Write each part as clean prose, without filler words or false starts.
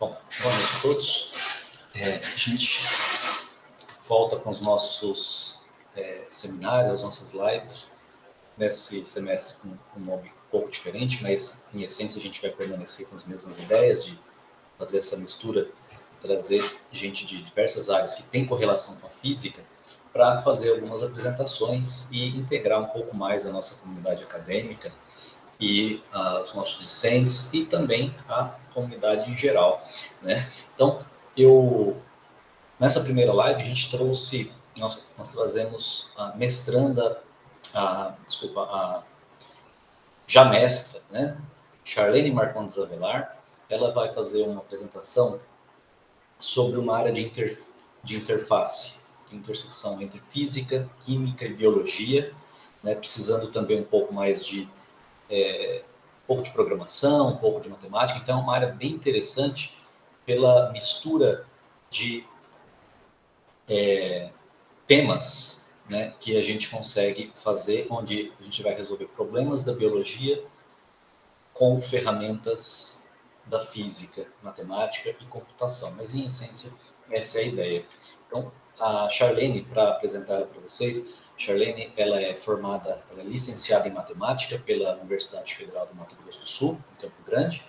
Bom, boa noite a todos. A gente volta com os nossos seminários, as nossas lives, nesse semestre com um nome um pouco diferente, mas em essência a gente vai permanecer com as mesmas ideias de fazer essa mistura, trazer gente de diversas áreas que têm correlação com a física para fazer algumas apresentações e integrar um pouco mais a nossa comunidade acadêmica e os nossos discentes e também a comunidade em geral, né? Então, nessa primeira live a gente trouxe, nós trazemos a mestranda, a já mestra, né? Charlene Marcondes Avelar. Ela vai fazer uma apresentação sobre uma área de interface, de intersecção entre física, química e biologia, né? Precisando também um pouco mais de um pouco de programação, um pouco de matemática. Então é uma área bem interessante pela mistura de temas, né, que a gente consegue fazer, onde a gente vai resolver problemas da biologia com ferramentas da física, matemática e computação. Mas, em essência, essa é a ideia. Então, a Charlene, para apresentar para vocês, Charlene, ela é licenciada em matemática pela Universidade Federal do Mato Grosso do Sul, em Campo Grande.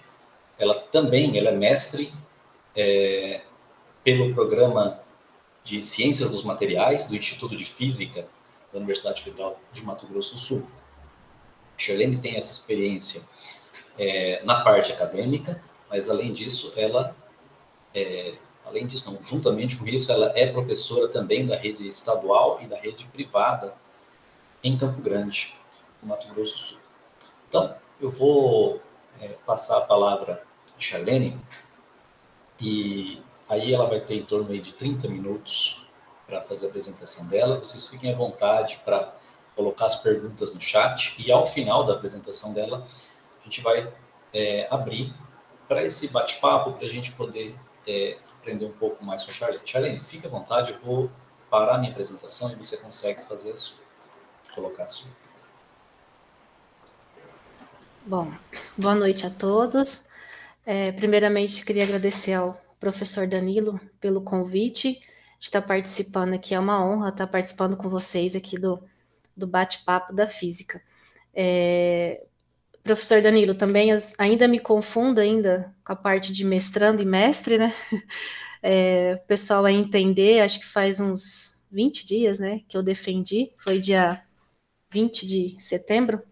Ela é mestre pelo programa de Ciências dos Materiais do Instituto de Física da Universidade Federal de Mato Grosso do Sul. Charlene tem essa experiência na parte acadêmica, mas além disso, juntamente com isso, ela é professora também da rede estadual e da rede privada em Campo Grande, no Mato Grosso do Sul. Então, eu vou passar a palavra a Charlene, e aí ela vai ter em torno de 30 minutos para fazer a apresentação dela. Vocês fiquem à vontade para colocar as perguntas no chat, e ao final da apresentação dela, a gente vai abrir para esse bate-papo, para a gente poder aprender um pouco mais com a Charlene. Charlene, fique à vontade, eu vou parar a minha apresentação e você consegue fazer a sua, colocar a sua. Bom, boa noite a todos. Primeiramente, queria agradecer ao professor Danilo pelo convite de estar participando aqui. É uma honra estar participando com vocês aqui do bate-papo da física. Professor Danilo, também ainda me confundo com a parte de mestrando e mestre, né? O pessoal vai entender, acho que faz uns 20 dias, né, que eu defendi, foi dia 20 de setembro.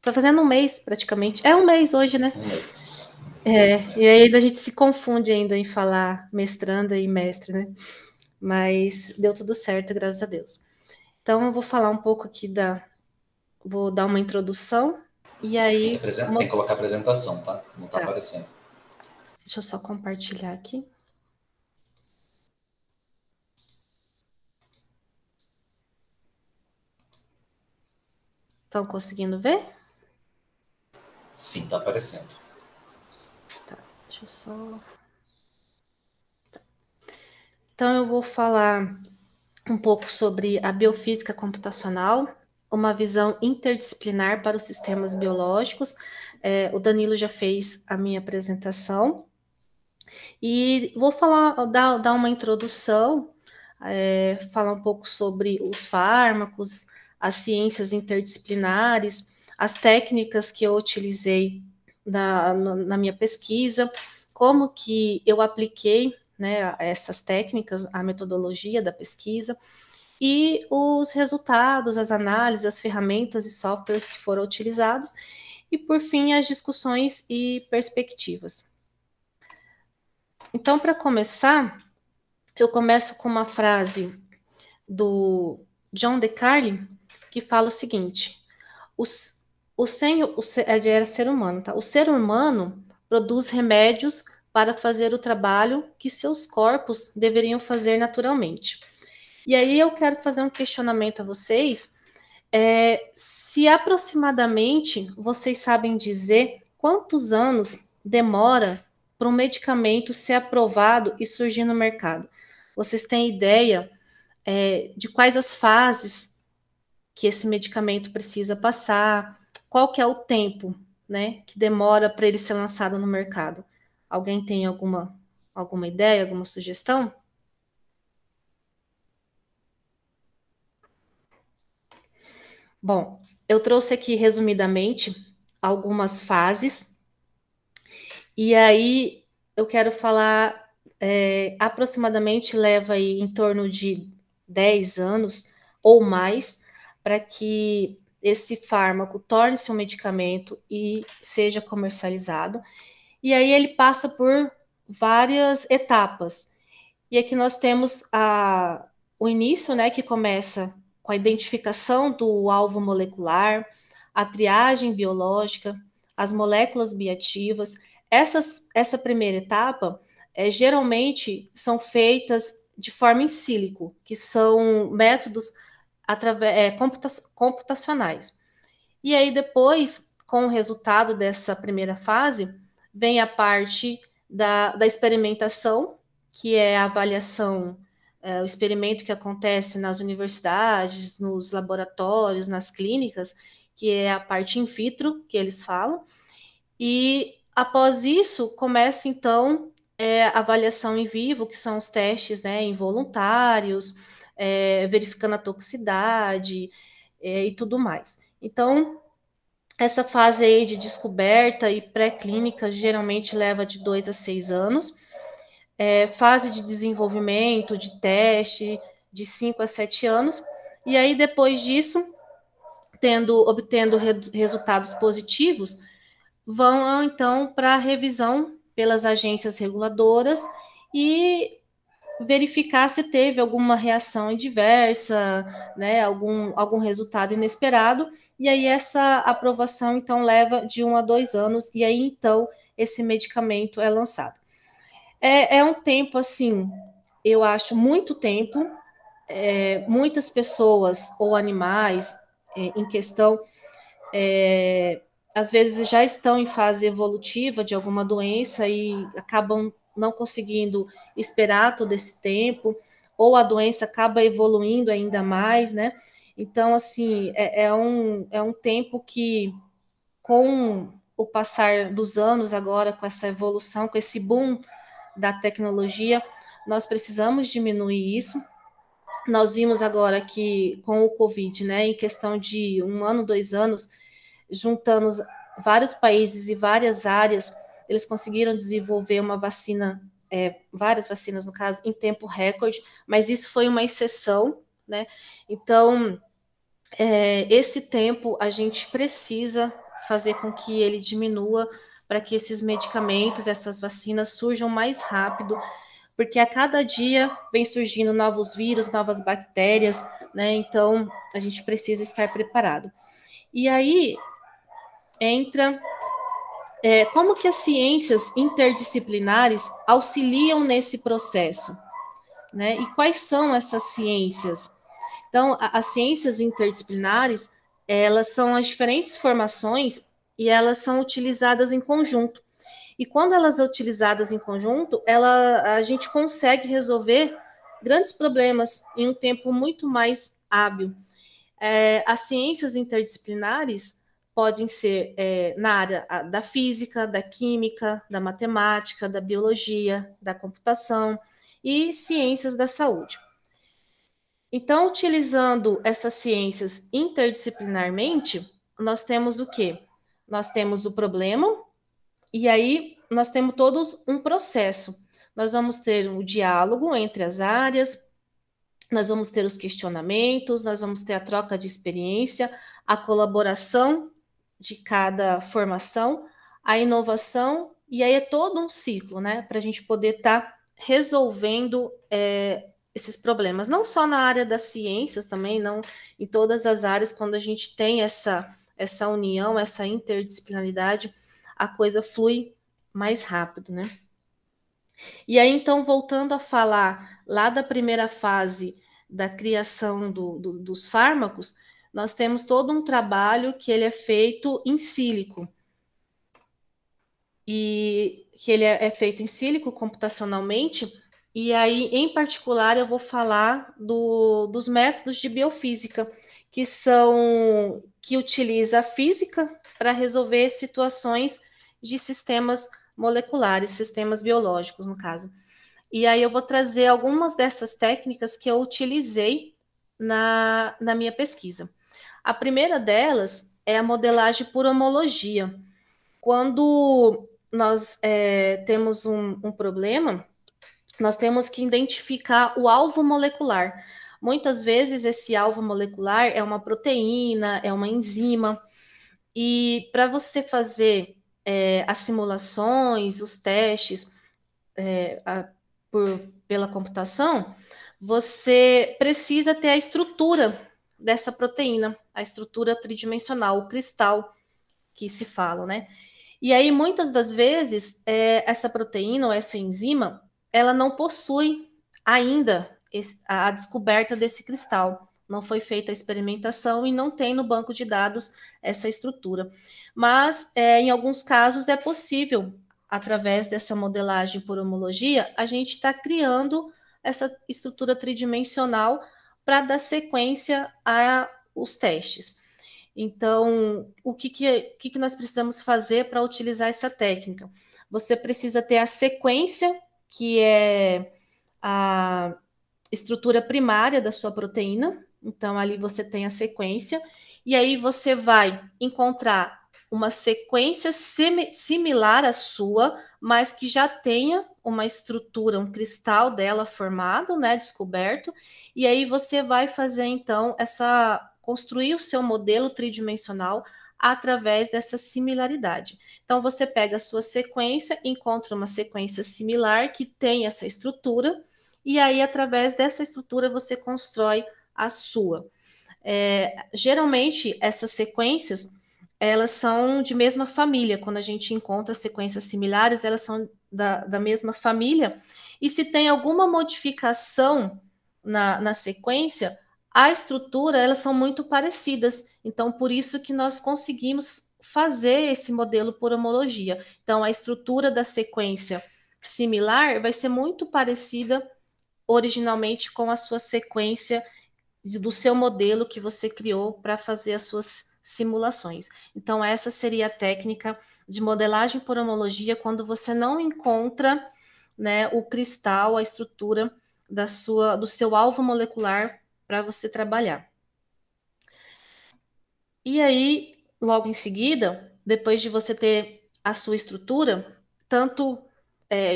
Tá fazendo um mês, praticamente. É um mês hoje, né? Um mês. E aí a gente se confunde ainda em falar mestranda e mestre, né? Mas deu tudo certo, graças a Deus. Então, eu vou falar um pouco aqui vou dar uma introdução, e aí... Tem que colocar a apresentação, tá? Não tá aparecendo. Deixa eu só compartilhar aqui. Estão conseguindo ver? Sim, tá aparecendo. Tá, deixa eu só... Tá. Então, eu vou falar um pouco sobre a biofísica computacional, uma visão interdisciplinar para os sistemas biológicos. O Danilo já fez a minha apresentação. E vou dar uma introdução, falar um pouco sobre os fármacos, as ciências interdisciplinares, as técnicas que eu utilizei na minha pesquisa, como que eu apliquei, né, essas técnicas, a metodologia da pesquisa, e os resultados, as análises, as ferramentas e softwares que foram utilizados, e por fim as discussões e perspectivas. Então, para começar, eu começo com uma frase do John DeCarli, que fala o seguinte: era ser humano, tá? O ser humano produz remédios para fazer o trabalho que seus corpos deveriam fazer naturalmente. E aí eu quero fazer um questionamento a vocês, se aproximadamente vocês sabem dizer quantos anos demora para um medicamento ser aprovado e surgir no mercado. Vocês têm ideia de quais as fases que esse medicamento precisa passar? Qual que é o tempo, né, que demora para ele ser lançado no mercado? Alguém tem alguma alguma ideia, alguma sugestão? Bom, eu trouxe aqui resumidamente algumas fases, e aí eu quero falar, aproximadamente leva aí em torno de 10 anos ou mais para que esse fármaco torne-se um medicamento e seja comercializado. E aí ele passa por várias etapas. E aqui nós temos o início, né, que começa com a identificação do alvo molecular, a triagem biológica, as moléculas bioativas. Essa primeira etapa, geralmente, são feitas de forma in sílico, que são métodos computacionais. E aí, depois, com o resultado dessa primeira fase, vem a parte da experimentação, que é a avaliação, o experimento que acontece nas universidades, nos laboratórios, nas clínicas, que é a parte in vitro, que eles falam. E após isso, começa então a avaliação em vivo, que são os testes, né, involuntários, verificando a toxicidade e tudo mais. Então, essa fase aí de descoberta e pré-clínica geralmente leva de 2 a 6 anos. Fase de desenvolvimento, de teste, de 5 a 7 anos. E aí, depois disso, obtendo resultados positivos, vão então para a revisão pelas agências reguladoras e verificar se teve alguma reação adversa, né, algum resultado inesperado, e aí essa aprovação, então, leva de 1 a 2 anos, e aí, então, esse medicamento é lançado. É um tempo, assim, eu acho, muito tempo, muitas pessoas ou animais em questão, às vezes já estão em fase evolutiva de alguma doença e acabam não conseguindo esperar todo esse tempo, ou a doença acaba evoluindo ainda mais, né? Então, assim, é um tempo que, com o passar dos anos agora, com essa evolução, com esse boom da tecnologia, nós precisamos diminuir isso. Nós vimos agora que, com o Covid, né, em questão de 1 ano, 2 anos, juntando vários países e várias áreas, eles conseguiram desenvolver uma vacina, várias vacinas no caso, em tempo recorde, mas isso foi uma exceção, né? Então, esse tempo a gente precisa fazer com que ele diminua para que esses medicamentos, essas vacinas surjam mais rápido, porque a cada dia vem surgindo novos vírus, novas bactérias, né? Então, a gente precisa estar preparado. E aí entra como que as ciências interdisciplinares auxiliam nesse processo, né? E quais são essas ciências? Então, as ciências interdisciplinares, elas são as diferentes formações e elas são utilizadas em conjunto. E quando elas são utilizadas em conjunto, a gente consegue resolver grandes problemas em um tempo muito mais hábil. As ciências interdisciplinares podem ser na área da física, da química, da matemática, da biologia, da computação e ciências da saúde. Então, utilizando essas ciências interdisciplinarmente, nós temos o quê? Nós temos o problema, e aí nós temos todos um processo. Nós vamos ter um diálogo entre as áreas, nós vamos ter os questionamentos, nós vamos ter a troca de experiência, a colaboração de cada formação, a inovação, e aí é todo um ciclo, né, para a gente poder estar resolvendo esses problemas, não só na área das ciências também, não em todas as áreas, quando a gente tem essa união, essa interdisciplinaridade, a coisa flui mais rápido, né? E aí, então, voltando a falar lá da primeira fase da criação dos fármacos, nós temos todo um trabalho que ele é feito em sílico. E que ele é feito em sílico computacionalmente, e aí, em particular, eu vou falar dos métodos de biofísica, que utiliza a física para resolver situações de sistemas moleculares, sistemas biológicos, no caso. E aí eu vou trazer algumas dessas técnicas que eu utilizei na minha pesquisa. A primeira delas é a modelagem por homologia. Quando nós temos um problema, nós temos que identificar o alvo molecular. Muitas vezes esse alvo molecular é uma proteína, é uma enzima, e para você fazer as simulações, os testes pela computação, você precisa ter a estrutura dessa proteína, a estrutura tridimensional, o cristal que se fala, né? E aí, muitas das vezes, essa proteína ou essa enzima, ela não possui ainda a descoberta desse cristal. Não foi feita a experimentação e não tem no banco de dados essa estrutura. Mas, em alguns casos, é possível, através dessa modelagem por homologia, a gente está criando essa estrutura tridimensional para dar sequência aos testes. Então, o que nós precisamos fazer para utilizar essa técnica? Você precisa ter a sequência, que é a estrutura primária da sua proteína. Então, ali você tem a sequência, e aí você vai encontrar uma sequência similar à sua, mas que já tenha uma estrutura, um cristal dela formado, né, descoberto, e aí você vai fazer, então, construir o seu modelo tridimensional através dessa similaridade. Então, você pega a sua sequência, encontra uma sequência similar que tem essa estrutura, e aí, através dessa estrutura, você constrói a sua. Geralmente, essas sequências, elas são de mesma família. Quando a gente encontra sequências similares, elas são da mesma família. E se tem alguma modificação na sequência, a estrutura, elas são muito parecidas. Então, por isso que nós conseguimos fazer esse modelo por homologia. Então, a estrutura da sequência similar vai ser muito parecida originalmente com a sua sequência do seu modelo que você criou para fazer as suas simulações. Então, essa seria a técnica de modelagem por homologia quando você não encontra, né, o cristal, a estrutura do seu alvo molecular para você trabalhar. E aí, logo em seguida, depois de você ter a sua estrutura, tanto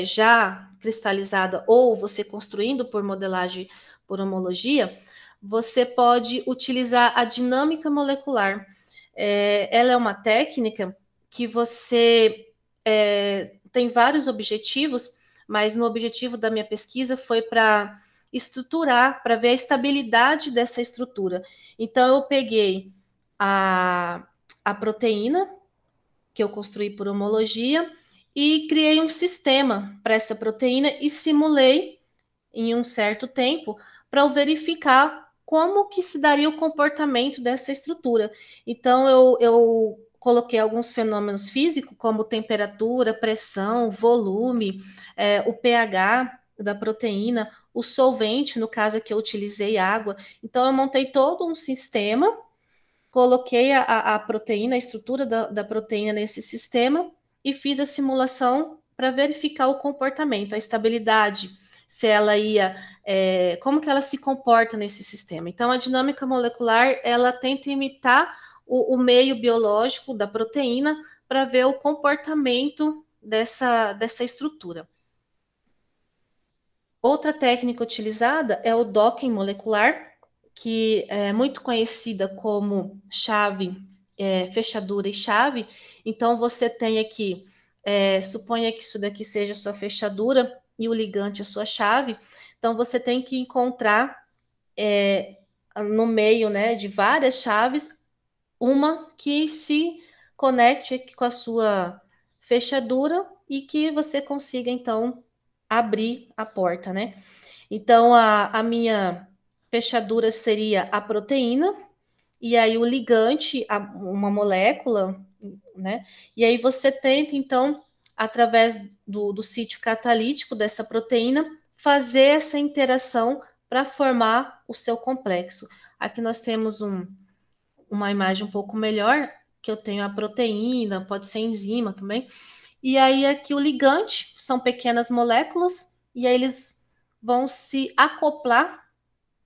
já cristalizada ou você construindo por modelagem por homologia, você pode utilizar a dinâmica molecular. Ela é uma técnica que você tem vários objetivos, mas no objetivo da minha pesquisa foi para estruturar, para ver a estabilidade dessa estrutura. Então, eu peguei a proteína, que eu construí por homologia, e criei um sistema para essa proteína e simulei em um certo tempo para verificar como que se daria o comportamento dessa estrutura. Então, eu coloquei alguns fenômenos físicos, como temperatura, pressão, volume, o pH da proteína, o solvente, no caso que eu utilizei água. Então, eu montei todo um sistema, coloquei a proteína, a estrutura da proteína nesse sistema e fiz a simulação para verificar o comportamento, a estabilidade, se ela ia, como que ela se comporta nesse sistema. Então, a dinâmica molecular, ela tenta imitar o meio biológico da proteína para ver o comportamento dessa estrutura. Outra técnica utilizada é o docking molecular, que é muito conhecida como chave, fechadura e chave. Então, você tem aqui, suponha que isso daqui seja a sua fechadura e o ligante a sua chave. Então, você tem que encontrar no meio, né, de várias chaves, uma que se conecte com a sua fechadura e que você consiga, então, abrir a porta, né? Então, a minha fechadura seria a proteína, e aí o ligante, uma molécula, né? E aí você tenta, então, através do sítio catalítico dessa proteína, fazer essa interação para formar o seu complexo. Aqui nós temos uma imagem um pouco melhor, que eu tenho a proteína, pode ser enzima também. E aí aqui o ligante, são pequenas moléculas e aí eles vão se acoplar,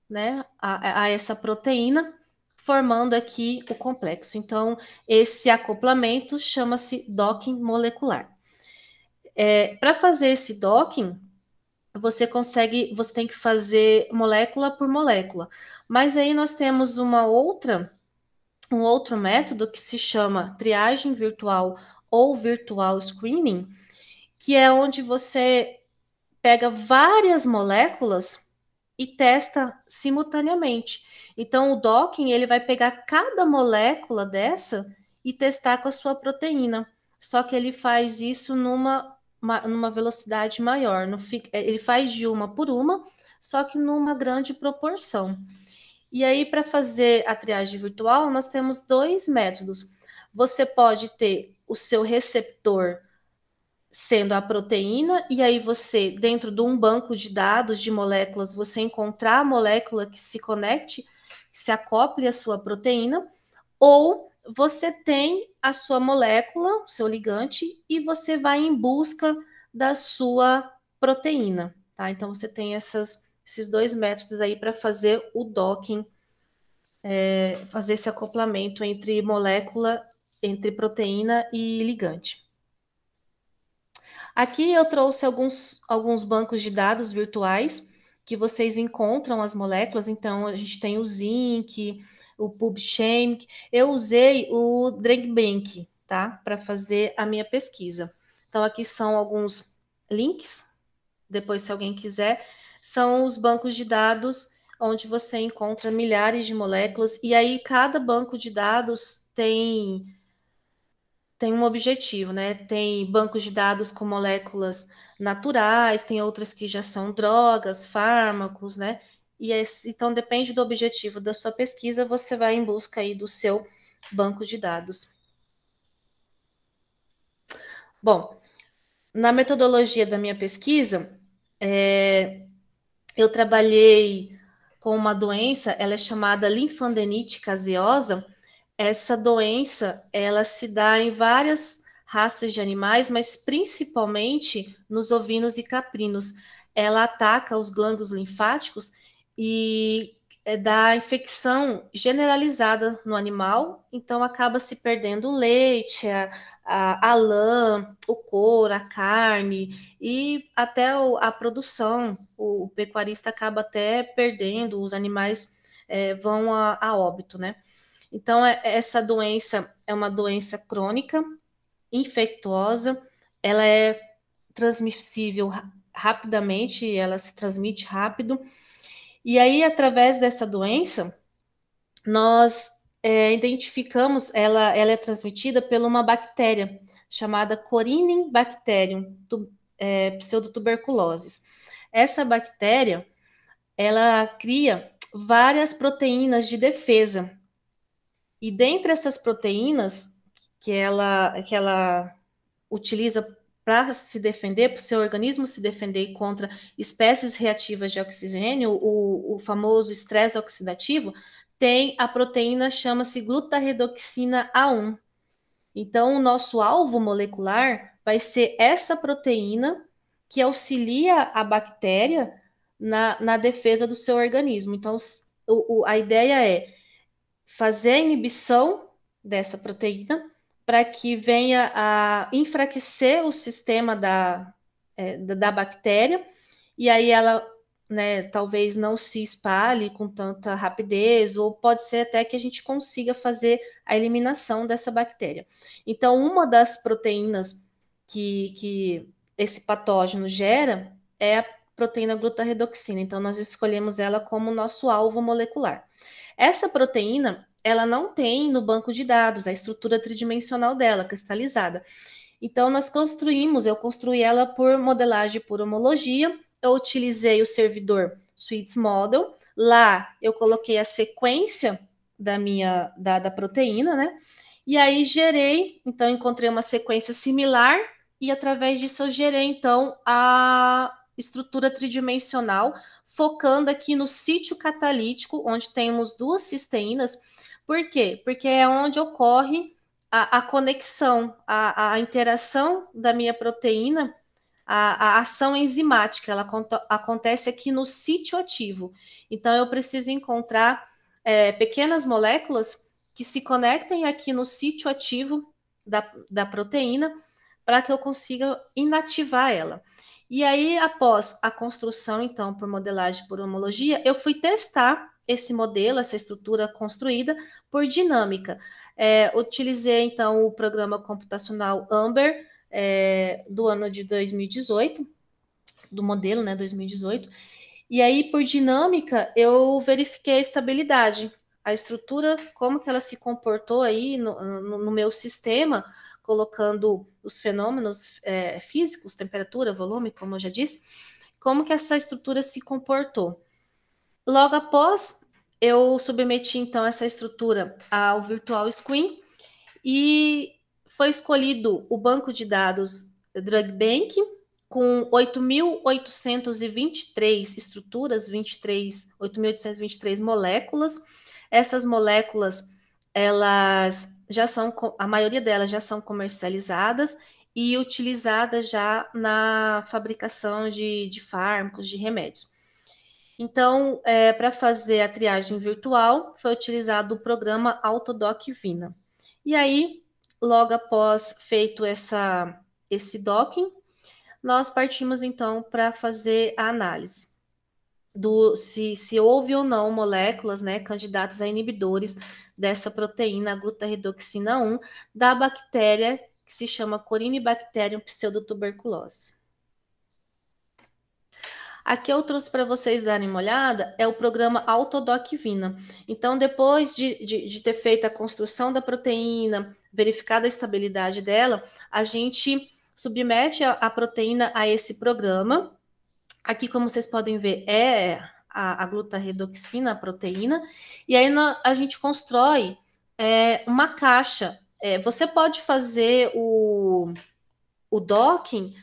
né, a essa proteína, formando aqui o complexo. Então, esse acoplamento chama-se docking molecular. Para fazer esse docking, você tem que fazer molécula por molécula. Mas aí nós temos um outro método que se chama triagem virtual ou virtual screening, que é onde você pega várias moléculas e testa simultaneamente. Então, o docking, ele vai pegar cada molécula dessa e testar com a sua proteína. Só que ele faz isso numa velocidade maior. Ele faz de uma por uma, só que numa grande proporção. E aí, para fazer a triagem virtual, nós temos dois métodos. Você pode ter o seu receptor sendo a proteína, e aí você, dentro de um banco de dados de moléculas, você encontrar a molécula que se conecte, que se acople à sua proteína, ou você tem a sua molécula, o seu ligante, e você vai em busca da sua proteína, tá? Então você tem esses dois métodos aí para fazer o docking, fazer esse acoplamento entre molécula, entre proteína e ligante. Aqui eu trouxe alguns bancos de dados virtuais que vocês encontram as moléculas. Então, a gente tem o Zinc, o PubChem. Eu usei o DragonBank, tá? Para fazer a minha pesquisa. Então, aqui são alguns links. Depois, se alguém quiser, são os bancos de dados onde você encontra milhares de moléculas. E aí, cada banco de dados tem um objetivo, né? Tem bancos de dados com moléculas naturais, tem outras que já são drogas, fármacos, né? Então, depende do objetivo da sua pesquisa, você vai em busca aí do seu banco de dados. Bom, na metodologia da minha pesquisa, eu trabalhei com uma doença, ela é chamada linfadenite caseosa. Essa doença, ela se dá em várias raças de animais, mas principalmente nos ovinos e caprinos. Ela ataca os glândulos linfáticos e dá infecção generalizada no animal, então acaba se perdendo o leite, a lã, o couro, a carne e até a produção. O pecuarista acaba até perdendo, os animais vão a óbito, né? Então, essa doença é uma doença crônica, infectuosa, ela é transmissível rapidamente, ela se transmite rápido. E aí, através dessa doença, nós identificamos, ela é transmitida por uma bactéria chamada Corynebacterium pseudotuberculose. Essa bactéria, ela cria várias proteínas de defesa. E dentre essas proteínas que ela utiliza para se defender, para o seu organismo se defender contra espécies reativas de oxigênio, o famoso estresse oxidativo, tem a proteína, chama-se glutarredoxina A1. Então, o nosso alvo molecular vai ser essa proteína que auxilia a bactéria na defesa do seu organismo. Então, a ideia é fazer a inibição dessa proteína para que venha a enfraquecer o sistema da bactéria, e aí ela, né, talvez não se espalhe com tanta rapidez, ou pode ser até que a gente consiga fazer a eliminação dessa bactéria. Então, uma das proteínas que esse patógeno gera é a proteína glutarredoxina. Então, nós escolhemos ela como nosso alvo molecular. Essa proteína, ela não tem no banco de dados a estrutura tridimensional dela, cristalizada. Então, eu construí ela por modelagem por homologia. Eu utilizei o servidor Sweets Model. Lá, eu coloquei a sequência da proteína, né? E aí, então, encontrei uma sequência similar e, através disso, eu gerei, então, a estrutura tridimensional, focando aqui no sítio catalítico, onde temos duas cisteínas. Por quê? Porque é onde ocorre a conexão, a interação da minha proteína a ação enzimática, ela acontece aqui no sítio ativo. Então, eu preciso encontrar pequenas moléculas que se conectem aqui no sítio ativo da proteína para que eu consiga inativar ela. E aí, após a construção, então, por modelagem por homologia, eu fui testar esse modelo, essa estrutura construída por dinâmica. Utilizei, então, o programa computacional Amber, do ano de 2018, do modelo, né, 2018. E aí, por dinâmica, eu verifiquei a estabilidade, a estrutura, como que ela se comportou aí no meu sistema, colocando os fenômenos físicos, temperatura, volume, como eu já disse, como que essa estrutura se comportou. Logo após, eu submeti, então, essa estrutura ao Virtual Screen e foi escolhido o banco de dados Drug Bank, com 8.823 estruturas, 8.823 moléculas. Essas moléculas, elas já são, a maioria delas já são comercializadas e utilizadas já na fabricação de fármacos, de remédios. Então, para fazer a triagem virtual, foi utilizado o programa Autodoc Vina. E aí, logo após feito esse docking, nós partimos então para fazer a análise se houve ou não moléculas, né, candidatas a inibidores dessa proteína glutaredoxina 1 da bactéria que se chama Corynebacterium pseudotuberculose. Aqui eu trouxe para vocês darem uma olhada, é o programa Autodoc Vina. Então, depois de ter feito a construção da proteína, verificada a estabilidade dela, a gente submete a proteína a esse programa. Aqui, como vocês podem ver, é a glutaredoxina, a proteína, e aí a gente constrói uma caixa. Você pode fazer o docking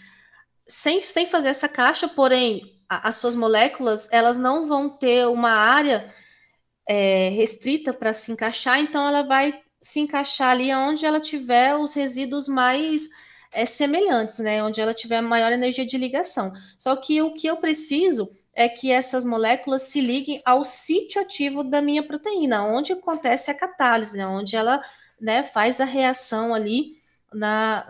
sem fazer essa caixa, porém, as suas moléculas, elas não vão ter uma área restrita para se encaixar, então ela vai se encaixar ali onde ela tiver os resíduos mais semelhantes, né? Onde ela tiver maior energia de ligação. Só que o que eu preciso é que essas moléculas se liguem ao sítio ativo da minha proteína, onde acontece a catálise, né? Onde ela, né, faz a reação ali na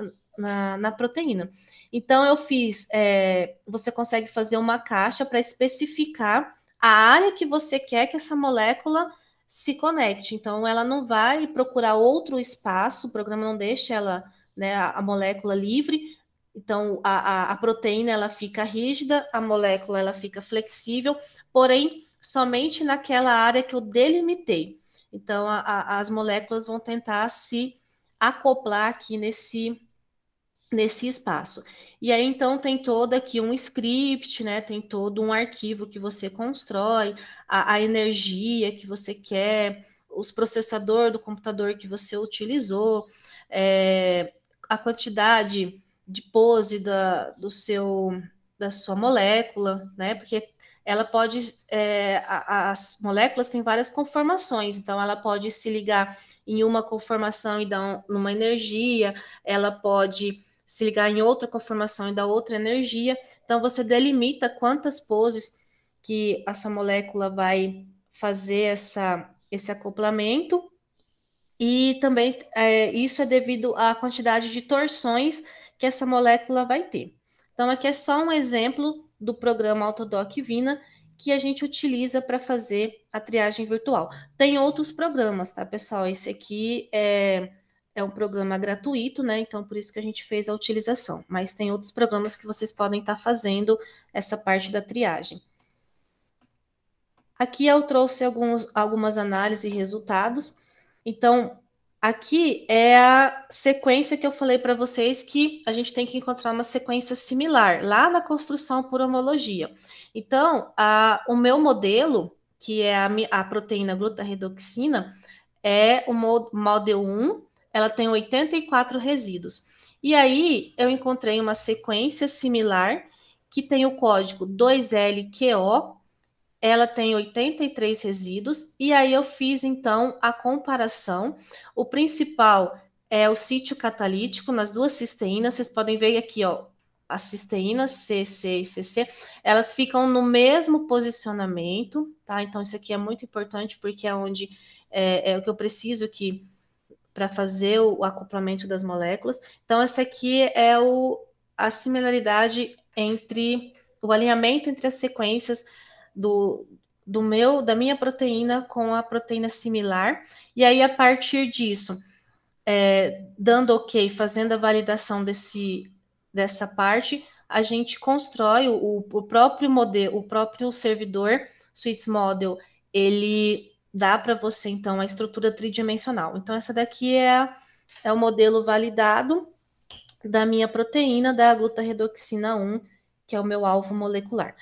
proteína. Então, eu fiz, você consegue fazer uma caixa para especificar a área que você quer que essa molécula se conecte. Então, ela não vai procurar outro espaço, o programa não deixa ela, né, a molécula livre. Então, a proteína ela fica rígida, a molécula ela fica flexível, porém, somente naquela área que eu delimitei. Então, as moléculas vão tentar se acoplar aqui nesse espaço. E aí, então, tem todo aqui um script, né? Tem todo um arquivo que você constrói, a energia que você quer, os processador do computador que você utilizou, a quantidade de pose da sua molécula, né? Porque ela pode, as moléculas têm várias conformações, então ela pode se ligar em uma conformação e dar uma energia, ela pode se ligar em outra conformação e dar outra energia. Então, você delimita quantas poses que a sua molécula vai fazer esse acoplamento. E também isso é devido à quantidade de torções que essa molécula vai ter. Então, aqui é só um exemplo do programa Autodoc Vina que a gente utiliza para fazer a triagem virtual. Tem outros programas, tá, pessoal? Esse aqui é um programa gratuito, né? Então, por isso que a gente fez a utilização. Mas tem outros programas que vocês podem estar fazendo essa parte da triagem. Aqui eu trouxe algumas análises e resultados. Então, aqui é a sequência que eu falei para vocês que a gente tem que encontrar uma sequência similar lá na construção por homologia. Então, o meu modelo, que é a proteína glutaredoxina, é o Model 1, ela tem 84 resíduos. E aí, eu encontrei uma sequência similar que tem o código 2LQO, ela tem 83 resíduos, e aí eu fiz, então, a comparação. O principal é o sítio catalítico nas duas cisteínas, vocês podem ver aqui, ó, a cisteína C, C e CC, elas ficam no mesmo posicionamento, tá? Então, isso aqui é muito importante, porque é onde é o que eu preciso aqui para fazer o acoplamento das moléculas. Então, essa aqui é a similaridade entre o alinhamento entre as sequências da minha proteína com a proteína similar. E aí, a partir disso, dando ok, fazendo a validação dessa parte, a gente constrói o próprio modelo, o próprio servidor Sweets Model, ele dá para você, então, a estrutura tridimensional. Então, essa daqui é o modelo validado da minha proteína, da glutarredoxina 1, que é o meu alvo molecular.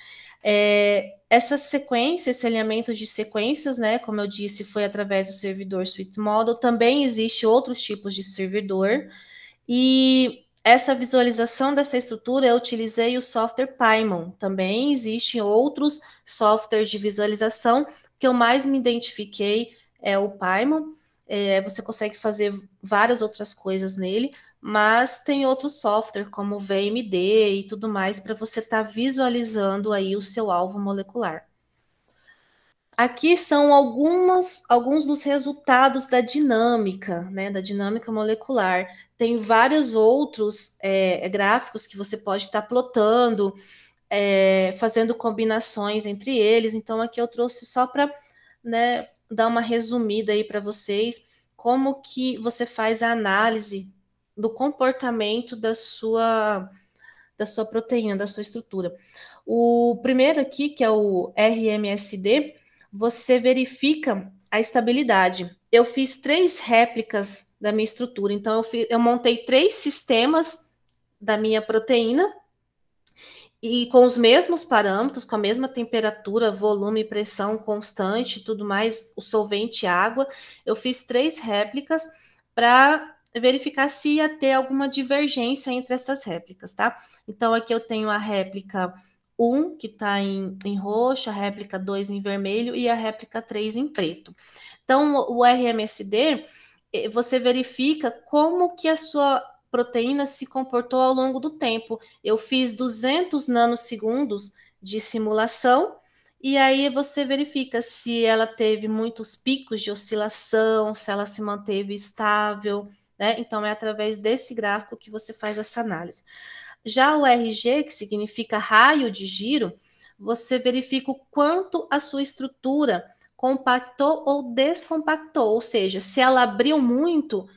Essas sequências, esse alinhamento de sequências, né, como eu disse, foi através do servidor Sweet Model. Também existe outros tipos de servidor. E essa visualização dessa estrutura, eu utilizei o software Pymon. Também existem outros softwares de visualização, que eu mais me identifiquei é o Pymon. Você consegue fazer várias outras coisas nele, mas tem outros software como o VMD e tudo mais para você estar visualizando aí o seu alvo molecular. Aqui são alguns dos resultados da dinâmica, né, da dinâmica molecular. Tem vários outros gráficos que você pode estar plotando, fazendo combinações entre eles. Então, aqui eu trouxe só para, né, dar uma resumida aí para vocês, como que você faz a análise do comportamento da sua proteína, da sua estrutura. O primeiro aqui, que é o RMSD, você verifica a estabilidade. Eu fiz 3 réplicas da minha estrutura, então eu montei 3 sistemas da minha proteína e com os mesmos parâmetros, com a mesma temperatura, volume, pressão constante, tudo mais, o solvente água. Eu fiz 3 réplicas para verificar se ia ter alguma divergência entre essas réplicas, tá? Então, aqui eu tenho a réplica 1, que está em roxo, a réplica 2 em vermelho e a réplica 3 em preto. Então, o RMSD, você verifica como que a sua proteína se comportou ao longo do tempo. Eu fiz 200 nanosegundos de simulação e aí você verifica se ela teve muitos picos de oscilação, se ela se manteve estável, né? Então, é através desse gráfico que você faz essa análise. Já o RG, que significa raio de giro, você verifica o quanto a sua estrutura compactou ou descompactou, ou seja, se ela abriu muito,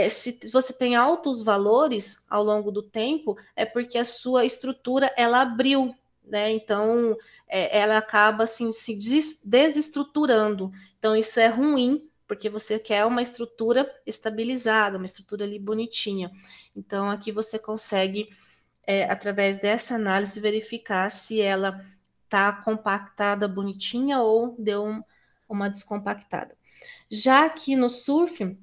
se você tem altos valores ao longo do tempo, é porque a sua estrutura ela abriu, né? Então ela acaba assim se desestruturando. Então isso é ruim, porque você quer uma estrutura estabilizada, uma estrutura ali bonitinha. Então aqui você consegue, através dessa análise, verificar se ela está compactada bonitinha ou deu uma descompactada. Já aqui no surf,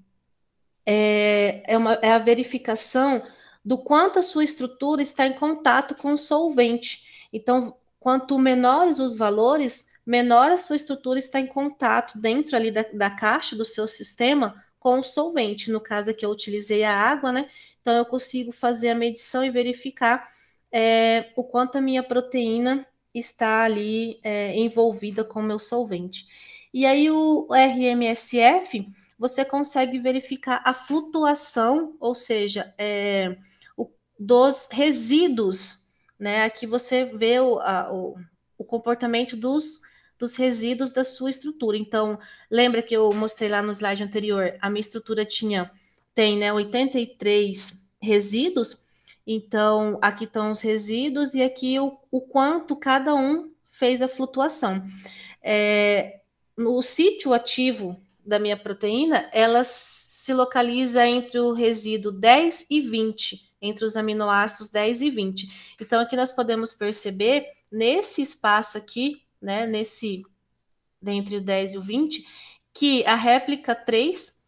é a verificação do quanto a sua estrutura está em contato com o solvente. Então, quanto menores os valores, menor a sua estrutura está em contato dentro ali da caixa do seu sistema com o solvente. No caso aqui eu utilizei a água, né? Então eu consigo fazer a medição e verificar o quanto a minha proteína está ali envolvida com o meu solvente. E aí o RMSF, você consegue verificar a flutuação, ou seja, dos resíduos, né? Aqui você vê o comportamento dos resíduos da sua estrutura. Então, lembra que eu mostrei lá no slide anterior, a minha estrutura tem, né, 83 resíduos. Então, aqui estão os resíduos e aqui o quanto cada um fez a flutuação. No sítio ativo da minha proteína, ela se localiza entre o resíduo 10 e 20, entre os aminoácidos 10 e 20. Então, aqui nós podemos perceber, nesse espaço aqui, né, entre o 10 e o 20, que a réplica 3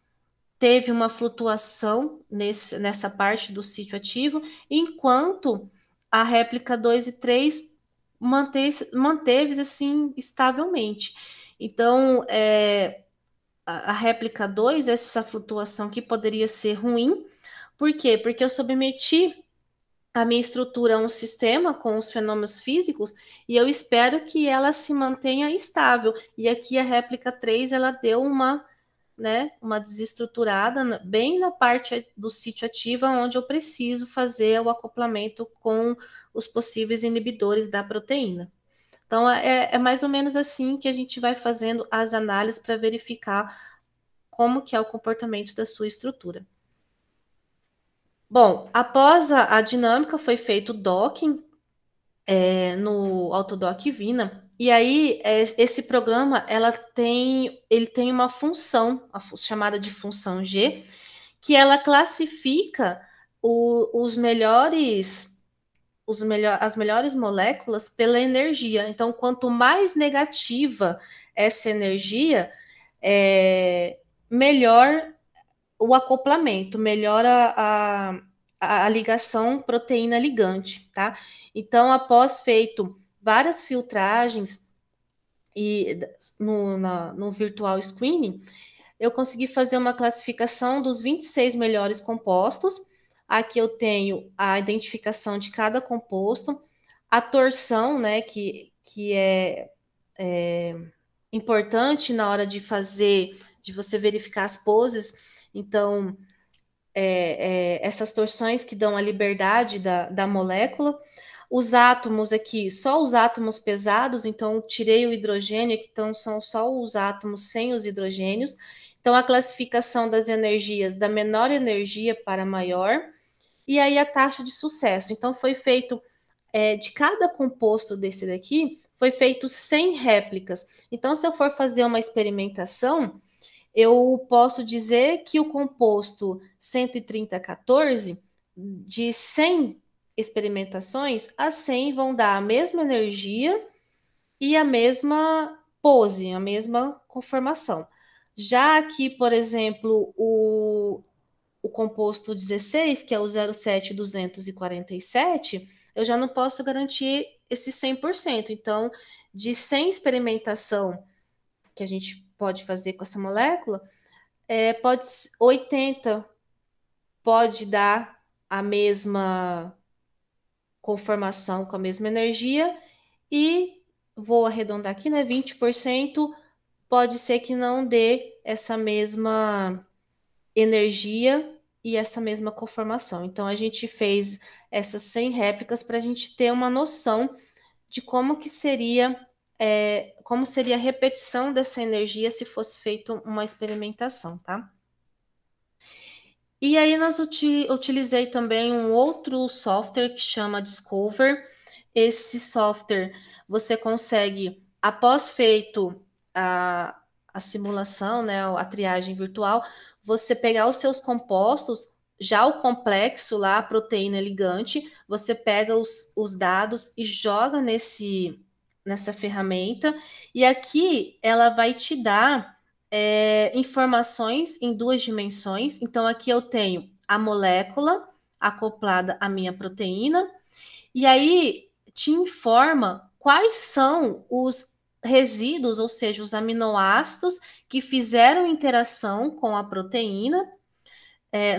teve uma flutuação nessa parte do sítio ativo, enquanto a réplica 2 e 3 manteve assim estavelmente. Então, a réplica 2, essa flutuação que poderia ser ruim. Por quê? Porque eu submeti a minha estrutura é um sistema com os fenômenos físicos e eu espero que ela se mantenha estável. E aqui a réplica 3, ela deu uma, né, uma desestruturada bem na parte do sítio ativo, onde eu preciso fazer o acoplamento com os possíveis inibidores da proteína. Então, é mais ou menos assim que a gente vai fazendo as análises para verificar como que é o comportamento da sua estrutura. Bom, após a dinâmica, foi feito o docking no Autodoc Vina. E aí, esse programa, ele tem uma função, chamada de função G, que ela classifica as melhores moléculas pela energia. Então, quanto mais negativa essa energia, melhor o acoplamento, melhor a ligação proteína-ligante, tá? Então, após feito várias filtragens e no virtual screening, eu consegui fazer uma classificação dos 26 melhores compostos. Aqui eu tenho a identificação de cada composto, a torção, né, que é importante na hora de você verificar as poses. Então, essas torções que dão a liberdade da molécula. Os átomos aqui, só os átomos pesados, então tirei o hidrogênio, então são só os átomos sem os hidrogênios. Então, a classificação das energias, da menor energia para a maior, e aí a taxa de sucesso. Então, foi feito, de cada composto desse daqui, foi feito 100 réplicas. Então, se eu for fazer uma experimentação, eu posso dizer que o composto 13014, de 100 experimentações, as 100 vão dar a mesma energia e a mesma pose, a mesma conformação. Já aqui, por exemplo, o composto 16, que é o 07247, eu já não posso garantir esse 100%. Então, de 100 experimentação que a gente pode fazer com essa molécula, 80 pode dar a mesma conformação com a mesma energia e vou arredondar aqui, né? 20% pode ser que não dê essa mesma energia e essa mesma conformação. Então, a gente fez essas 100 réplicas para a gente ter uma noção de como seria a repetição dessa energia se fosse feita uma experimentação, tá? E aí nós utilizei também um outro software que chama Discover. Esse software você consegue, após feito a simulação, né, a triagem virtual, você pegar os seus compostos, já o complexo lá, a proteína ligante, você pega os dados e joga nessa ferramenta, e aqui ela vai te dar informações em 2 dimensões. Então, aqui eu tenho a molécula acoplada à minha proteína, e aí te informa quais são os resíduos, ou seja, os aminoácidos que fizeram interação com a proteína.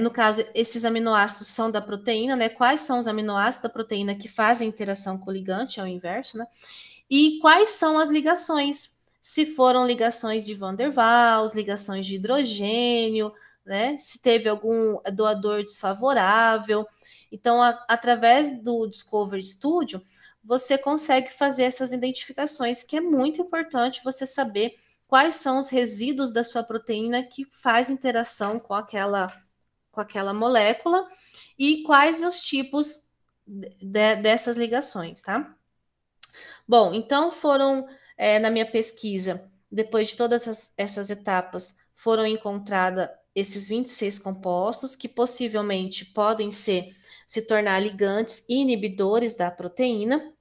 No caso, esses aminoácidos são da proteína, né? Quais são os aminoácidos da proteína que fazem interação com o ligante, ao inverso, né? E quais são as ligações? Se foram ligações de Van der Waals, ligações de hidrogênio, né? Se teve algum doador desfavorável. Então, através do Discovery Studio, você consegue fazer essas identificações, que é muito importante você saber quais são os resíduos da sua proteína que faz interação com aquela molécula e quais os tipos dessas ligações, tá? Bom, então foram, na minha pesquisa, depois de todas essas etapas, foram encontrados esses 26 compostos que possivelmente podem se tornar ligantes e inibidores da proteína.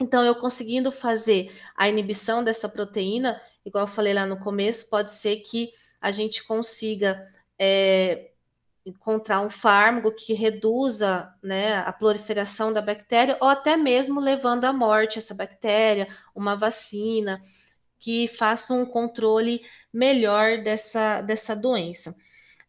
Então, eu conseguindo fazer a inibição dessa proteína, igual eu falei lá no começo, pode ser que a gente consiga encontrar um fármaco que reduza, né, a proliferação da bactéria, ou até mesmo levando à morte essa bactéria, uma vacina que faça um controle melhor dessa doença.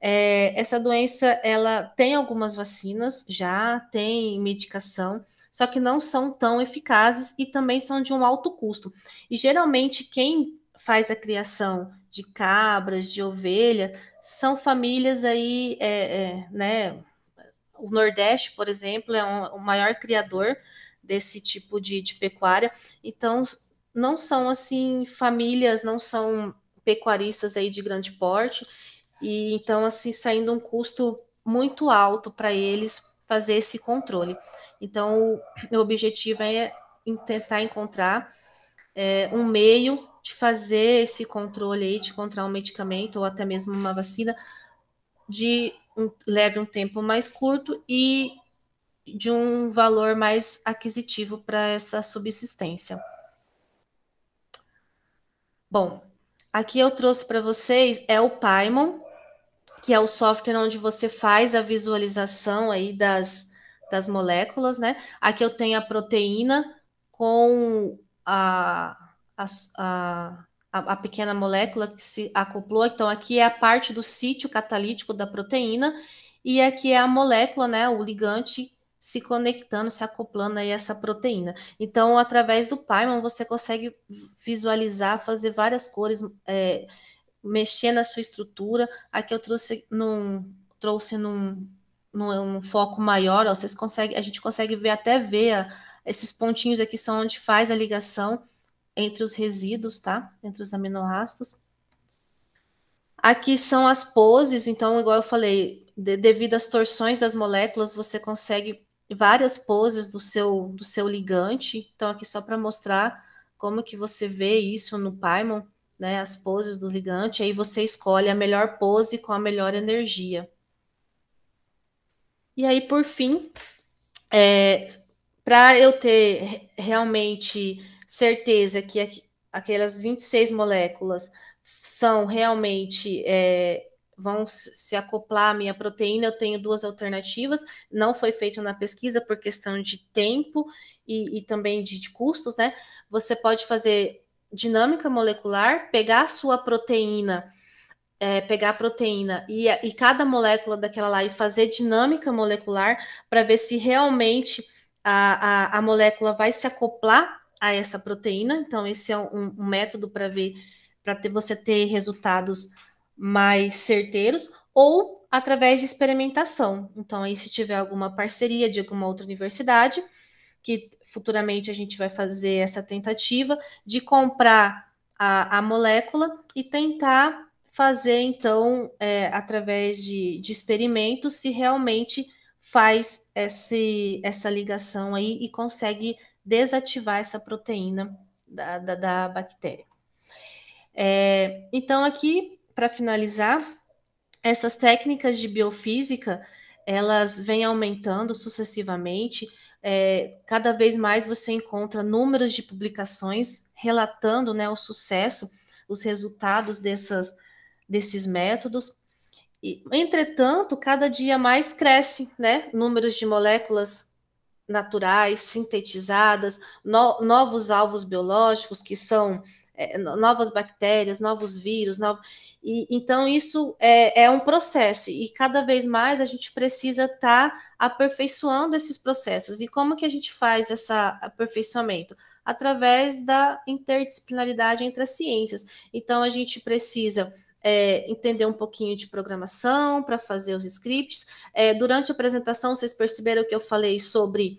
Essa doença, ela tem algumas vacinas, já tem medicação, só que não são tão eficazes e também são de um alto custo. E geralmente quem faz a criação de cabras, de ovelha, são famílias aí, né? O Nordeste, por exemplo, é o maior criador desse tipo de pecuária. Então, não são assim famílias, não são pecuaristas aí de grande porte, e então assim saindo um custo muito alto para eles fazer esse controle. Então, o objetivo é tentar encontrar um meio de fazer esse controle aí, de encontrar um medicamento ou até mesmo uma vacina leve um tempo mais curto e de um valor mais aquisitivo para essa subsistência. Bom, aqui eu trouxe para vocês o Paimon, que é o software onde você faz a visualização aí das moléculas, né? Aqui eu tenho a proteína com a pequena molécula que se acoplou. Então, aqui é a parte do sítio catalítico da proteína, e aqui é a molécula, né? O ligante se conectando, se acoplando aí a essa proteína. Então, através do Paimon, você consegue visualizar, fazer várias cores, mexer na sua estrutura. Aqui eu trouxe num foco maior, ó, a gente consegue ver esses pontinhos aqui são onde faz a ligação entre os resíduos, tá? Entre os aminoácidos. Aqui são as poses, então, igual eu falei, devido às torções das moléculas, você consegue várias poses do seu ligante. Então, aqui só para mostrar como que você vê isso no Paimon, né? As poses do ligante, aí você escolhe a melhor pose com a melhor energia. E aí, por fim, para eu ter realmente certeza que aquelas 26 moléculas são realmente vão se acoplar à minha proteína, eu tenho duas alternativas. Não foi feito na pesquisa por questão de tempo e também de custos, né? Você pode fazer dinâmica molecular, pegar a sua proteína, pegar a proteína e cada molécula daquela lá e fazer dinâmica molecular para ver se realmente a molécula vai se acoplar a essa proteína. Então, esse é um método para ver, você ter resultados mais certeiros, ou através de experimentação. Então, aí, se tiver alguma parceria de alguma outra universidade, que futuramente a gente vai fazer essa tentativa de comprar a molécula e tentar fazer, então, através de experimentos, se realmente faz essa ligação aí e consegue desativar essa proteína da bactéria. Então, aqui, para finalizar, essas técnicas de biofísica, elas vêm aumentando sucessivamente. Cada vez mais você encontra números de publicações relatando, né, o sucesso, os resultados desses métodos. Entretanto, cada dia mais cresce, né, números de moléculas naturais, sintetizadas, novos alvos biológicos, que são novas bactérias, novos vírus, então isso é um processo, e cada vez mais a gente precisa estar aperfeiçoando esses processos. E como que a gente faz esse aperfeiçoamento? Através da interdisciplinaridade entre as ciências. Então, a gente precisa entender um pouquinho de programação para fazer os scripts. Durante a apresentação, vocês perceberam que eu falei sobre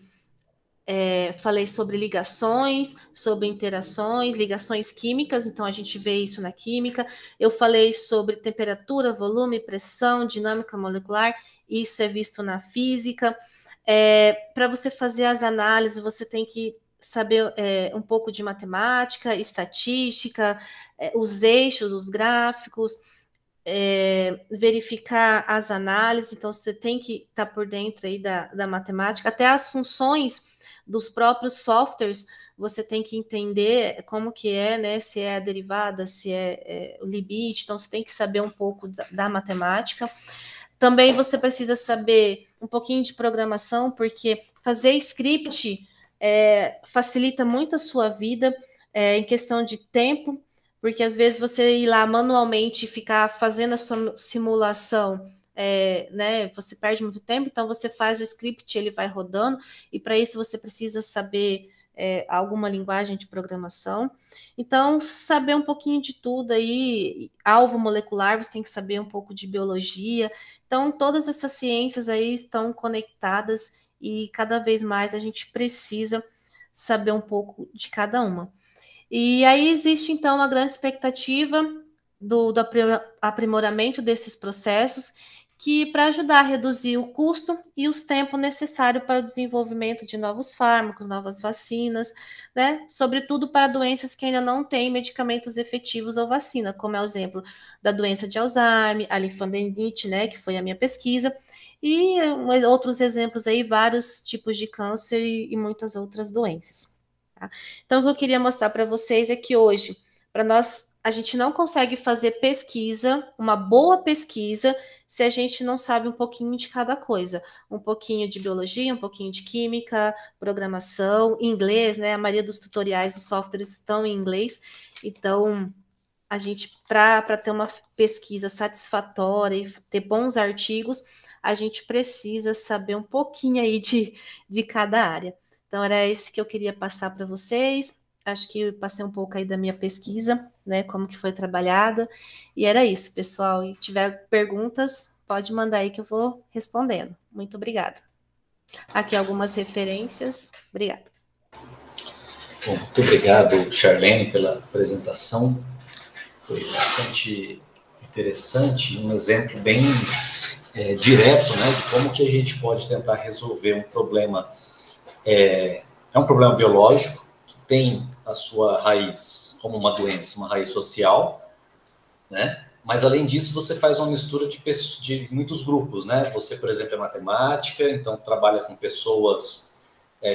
ligações, sobre interações, ligações químicas, então a gente vê isso na química. Eu falei sobre temperatura, volume, pressão, dinâmica molecular, isso é visto na física. Para você fazer as análises, você tem que saber um pouco de matemática, estatística, os eixos, os gráficos, verificar as análises, então você tem que estar por dentro aí da matemática, até as funções dos próprios softwares, você tem que entender como que né, se é a derivada, se é o limite, então você tem que saber um pouco da matemática. Também você precisa saber um pouquinho de programação, porque fazer script facilita muito a sua vida em questão de tempo. porque às vezes você ir lá manualmente e ficar fazendo a sua simulação, né, você perde muito tempo, então você faz o script, ele vai rodando, e para isso você precisa saber alguma linguagem de programação. Então, saber um pouquinho de tudo aí, alvo molecular, você tem que saber um pouco de biologia. Então, todas essas ciências aí estão conectadas e cada vez mais a gente precisa saber um pouco de cada uma. E aí existe, então, uma grande expectativa do aprimoramento desses processos, que para ajudar a reduzir o custo e os tempos necessários para o desenvolvimento de novos fármacos, novas vacinas, né? Sobretudo para doenças que ainda não têm medicamentos efetivos ou vacina, como é o exemplo da doença de Alzheimer, a linfadenite, né, que foi a minha pesquisa, e outros exemplos aí, vários tipos de câncer e muitas outras doenças. Tá? Então, o que eu queria mostrar para vocês é que hoje, para nós, a gente não consegue fazer pesquisa, uma boa pesquisa, se a gente não sabe um pouquinho de cada coisa. Um pouquinho de biologia, um pouquinho de química, programação, inglês, né? A maioria dos tutoriais dos softwares estão em inglês. Então, a gente, para ter uma pesquisa satisfatória e ter bons artigos, a gente precisa saber um pouquinho aí de cada área. Então, era esse que eu queria passar para vocês. Acho que eu passei um pouco aí da minha pesquisa, né? Como que foi trabalhada. E era isso, pessoal. E tiver perguntas, pode mandar aí que eu vou respondendo. Muito obrigada. Aqui algumas referências. Obrigada. Bom, muito obrigado, Charlene, pela apresentação. Foi bastante interessante, um exemplo bem direto, né, de como que a gente pode tentar resolver um problema. É um problema biológico que tem a sua raiz como uma doença, uma raiz social, né? Mas além disso, você faz uma mistura de muitos grupos, né? Você, por exemplo, é matemática, então trabalha com pessoas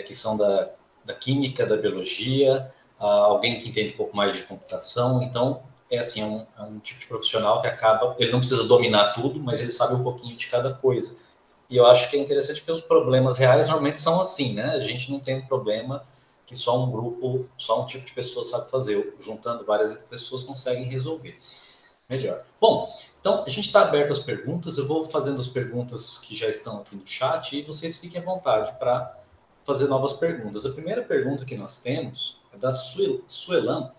que são da química, da biologia, alguém que entende um pouco mais de computação. Então, é assim, é um tipo de profissional que acaba, ele não precisa dominar tudo, mas ele sabe um pouquinho de cada coisa. E eu acho que é interessante porque os problemas reais normalmente são assim, né? A gente não tem um problema que só um grupo, só um tipo de pessoa sabe fazer. Juntando várias pessoas conseguem resolver melhor. Bom, então a gente está aberto às perguntas. Eu vou fazendo as perguntas que já estão aqui no chat e vocês fiquem à vontade para fazer novas perguntas. A primeira pergunta que nós temos é da Suelan.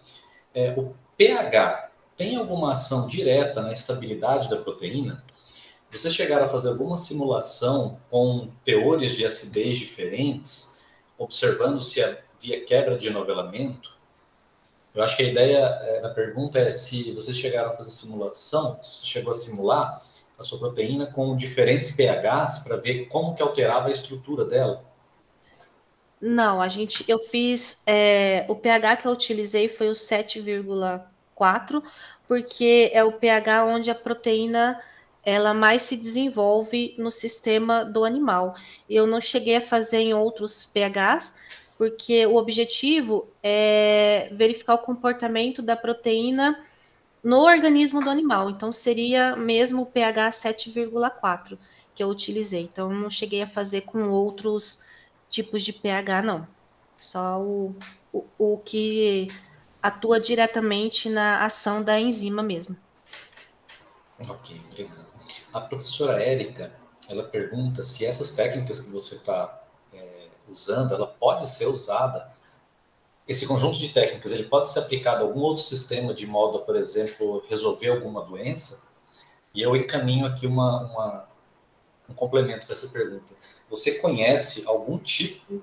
O pH tem alguma ação direta na estabilidade da proteína? Vocês chegaram a fazer alguma simulação com teores de acidez diferentes, observando se havia quebra de nivelamento? Eu acho que a ideia da pergunta é se vocês chegaram a fazer simulação, se você chegou a simular a sua proteína com diferentes pHs para ver como que alterava a estrutura dela. Não, eu fiz, o pH que eu utilizei foi o 7,4, porque é o pH onde a proteína ela mais se desenvolve no sistema do animal. Eu não cheguei a fazer em outros pHs, porque o objetivo é verificar o comportamento da proteína no organismo do animal. Então, seria mesmo o pH 7,4 que eu utilizei. Então, não cheguei a fazer com outros tipos de pH, não. Só o que atua diretamente na ação da enzima mesmo. Ok, obrigado. A professora Érica, ela pergunta se essas técnicas que você está usando, ela pode ser usada, esse conjunto de técnicas, ele pode ser aplicado a algum outro sistema de modo a, por exemplo, resolver alguma doença? E eu encaminho aqui um complemento para essa pergunta. Você conhece algum tipo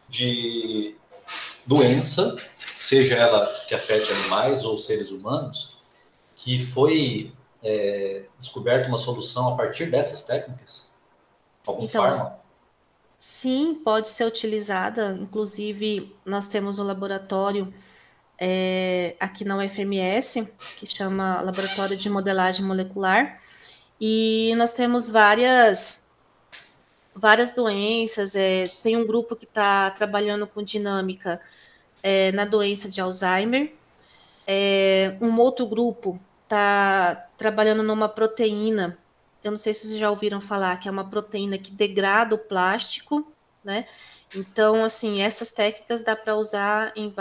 de doença, seja ela que afete animais ou seres humanos, que foi descoberta uma solução a partir dessas técnicas? Algum Então, fármaco? sim, pode ser utilizada. Inclusive, nós temos um laboratório aqui na UFMS, que chama Laboratório de Modelagem Molecular, e nós temos várias doenças. Tem um grupo que está trabalhando com dinâmica na doença de Alzheimer. Um outro grupo está trabalhando numa proteína. Eu não sei se vocês já ouviram falar, que é uma proteína que degrada o plástico, né? Então, assim, essas técnicas dá para usar em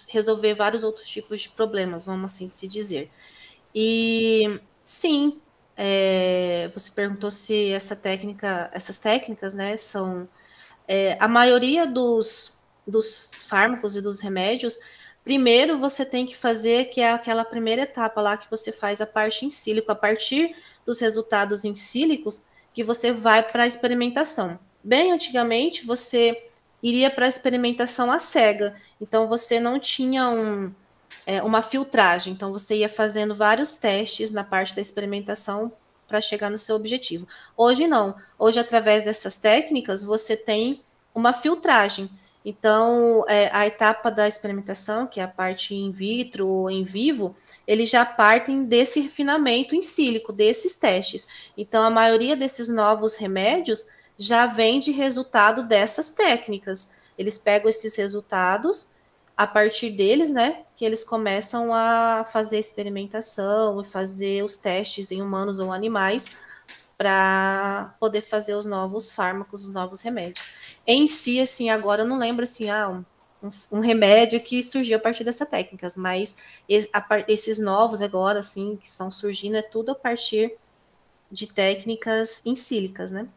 resolver vários outros tipos de problemas, vamos assim se dizer. E sim, você perguntou se essas técnicas, né, são a maioria dos fármacos e dos remédios. Primeiro você tem que fazer que é aquela primeira etapa lá que você faz a parte em sílico, a partir dos resultados em sílicos que você vai para a experimentação. Bem antigamente você iria para a experimentação à cega, então você não tinha uma filtragem. Então, você ia fazendo vários testes na parte da experimentação para chegar no seu objetivo. Hoje, não. Hoje, através dessas técnicas, você tem uma filtragem. Então, a etapa da experimentação, que é a parte in vitro ou em vivo, eles já partem desse refinamento em sílico, desses testes. Então, a maioria desses novos remédios já vem de resultado dessas técnicas. Eles pegam esses resultados a partir deles, né, que eles começam a fazer experimentação e fazer os testes em humanos ou animais para poder fazer os novos fármacos, os novos remédios. Em si, assim, agora eu não lembro assim, um remédio que surgiu a partir dessas técnicas, mas esses novos agora, assim, que estão surgindo, é tudo a partir de técnicas em sílicas, né?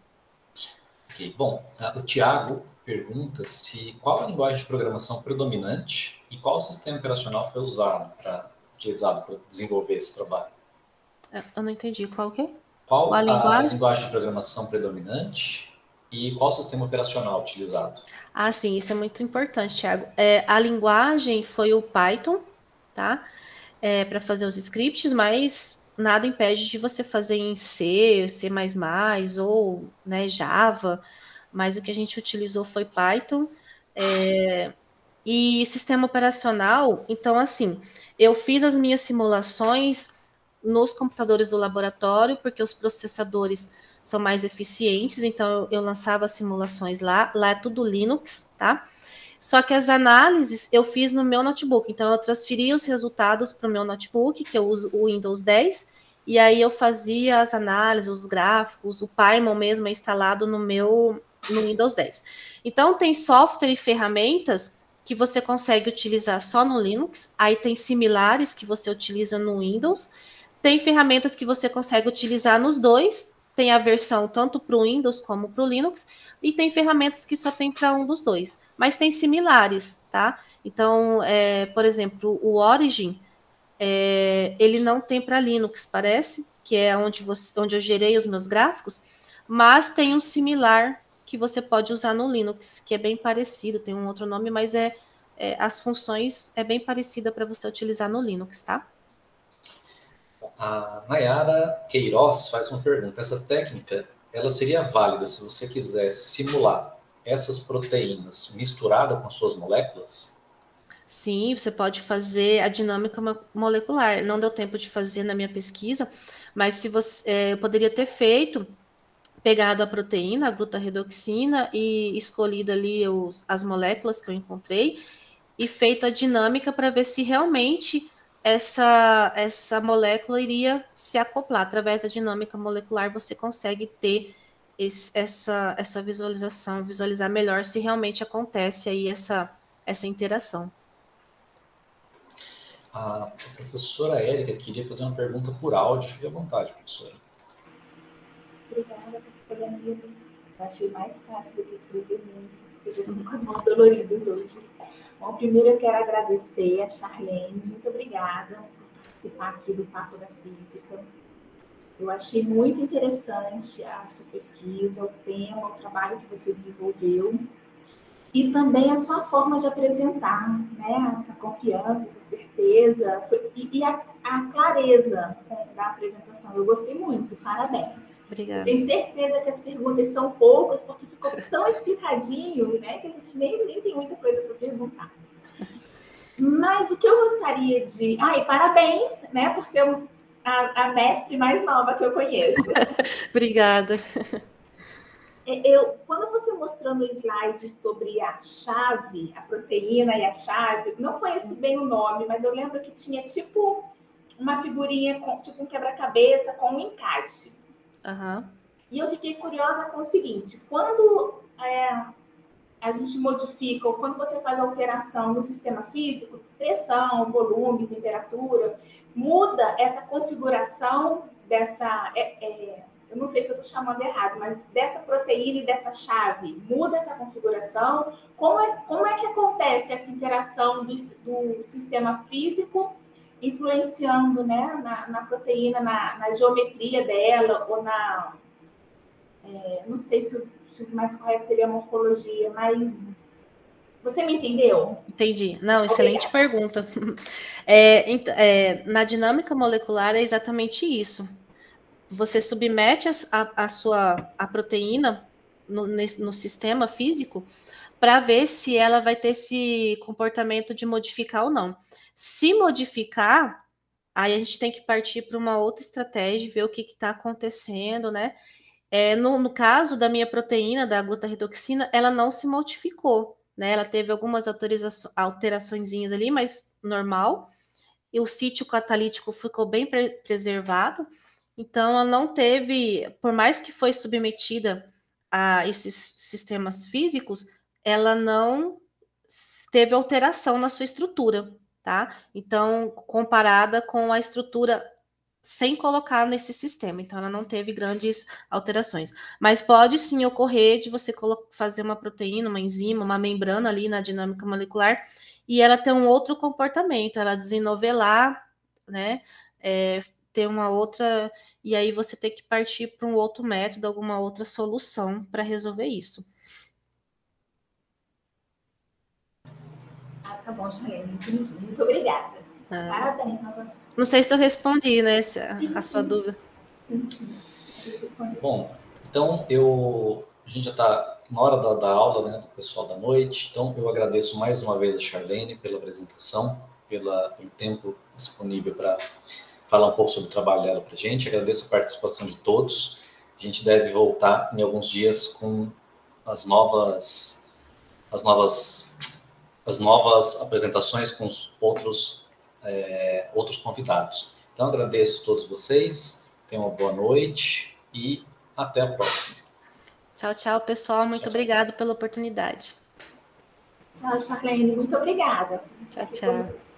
Ok, bom, o Tiago pergunta se qual a linguagem de programação predominante e qual sistema operacional foi utilizado para desenvolver esse trabalho. Eu não entendi qual que é? Qual a Qual a linguagem? linguagem de programação predominante e qual o sistema operacional utilizado? Ah, sim, isso é muito importante, Thiago. A linguagem foi o Python, tá? Para fazer os scripts, mas nada impede de você fazer em C, C++ ou, né, Java, mas o que a gente utilizou foi Python. E sistema operacional, então, assim, eu fiz as minhas simulações nos computadores do laboratório, porque os processadores são mais eficientes, então eu lançava simulações lá é tudo Linux, tá? Só que as análises eu fiz no meu notebook, então eu transferi os resultados para o meu notebook, que eu uso o Windows 10, e aí eu fazia as análises, os gráficos, o Pymon mesmo é instalado no Windows 10. Então tem software e ferramentas que você consegue utilizar só no Linux, aí tem similares que você utiliza no Windows, tem ferramentas que você consegue utilizar nos dois, tem a versão tanto para o Windows como para o Linux, e tem ferramentas que só tem para um dos dois, mas tem similares, tá? Então, por exemplo, o Origin, ele não tem para Linux, parece, que é onde eu gerei os meus gráficos, mas tem um similar que você pode usar no Linux, que é bem parecido, tem um outro nome, mas as funções é bem parecida para você utilizar no Linux, tá? A Nayara Queiroz faz uma pergunta. Essa técnica, ela seria válida se você quisesse simular essas proteínas misturadas com as suas moléculas? Sim, você pode fazer a dinâmica molecular. Não deu tempo de fazer na minha pesquisa, mas se eu poderia ter feito, pegado a proteína, a glutaredoxina, e escolhido ali as moléculas que eu encontrei e feito a dinâmica para ver se realmente essa molécula iria se acoplar. Através da dinâmica molecular, você consegue ter essa visualização, visualizar melhor se realmente acontece aí essa interação. A professora Érica queria fazer uma pergunta por áudio. Fique à vontade, professora. Obrigada, professora Nilda. Eu achei mais fácil do que escrever muito, porque eu estou com as mãos doloridas hoje. Bom, primeiro eu quero agradecer a Charlene. Muito obrigada por participar aqui do Papo da Física. Eu achei muito interessante a sua pesquisa, o tema, o trabalho que você desenvolveu. E também a sua forma de apresentar, né? Essa confiança, essa certeza e a clareza da apresentação. Eu gostei muito, parabéns. Obrigada. Eu tenho certeza que as perguntas são poucas, porque ficou tão explicadinho, né? Que a gente nem tem muita coisa para perguntar. Mas o que eu gostaria de... e parabéns, né? Por ser a mestre mais nova que eu conheço. Obrigada. Quando você mostrou no slide sobre a chave, a proteína e a chave, não foi esse bem o nome, mas eu lembro que tinha tipo uma figurinha, tipo um quebra-cabeça com um encaixe. Uhum. E eu fiquei curiosa com o seguinte, quando a gente modifica, ou quando você faz alteração no sistema físico, pressão, volume, temperatura, muda essa configuração dessa, eu não sei se eu estou chamando errado, mas dessa proteína e dessa chave, muda essa configuração? Como é que acontece essa interação do sistema físico influenciando, né, na proteína, na geometria dela, ou na... não sei se o mais correto seria a morfologia, mas você me entendeu? Entendi. Não, excelente pergunta. Na dinâmica molecular é exatamente isso. Você submete a proteína no sistema físico para ver se ela vai ter esse comportamento de modificar ou não. Se modificar, aí a gente tem que partir para uma outra estratégia, ver o que está acontecendo, né? No caso da minha proteína, da glutaredoxina, ela não se modificou, né? Ela teve algumas alteraçõezinhas ali, mas normal. E o sítio catalítico ficou bem preservado. Então, ela não teve, por mais que foi submetida a esses sistemas físicos, ela não teve alteração na sua estrutura, tá? Então, comparada com a estrutura sem colocar nesse sistema. Então, ela não teve grandes alterações. Mas pode sim ocorrer de você fazer uma proteína, uma enzima, uma membrana ali na dinâmica molecular e ela ter um outro comportamento, ela desenovelar, né? Ter uma outra. E aí você tem que partir para um outro método, alguma outra solução para resolver isso. Tá bom, Charlene, entendi. Muito obrigada. Parabéns, novamente. Não sei se eu respondi, né, a sua dúvida. Bom, então a gente já está na hora da aula, né, do pessoal da noite, então eu agradeço mais uma vez a Charlene pela apresentação, pelo tempo disponível para falar um pouco sobre o trabalho dela para a gente, agradeço a participação de todos, a gente deve voltar em alguns dias com as novas apresentações com os outros convidados. Então, agradeço a todos vocês, tenham uma boa noite e até a próxima. Tchau, tchau, pessoal. Muito obrigado pela oportunidade. Tchau, Charlene. Muito obrigada. Tchau, tchau.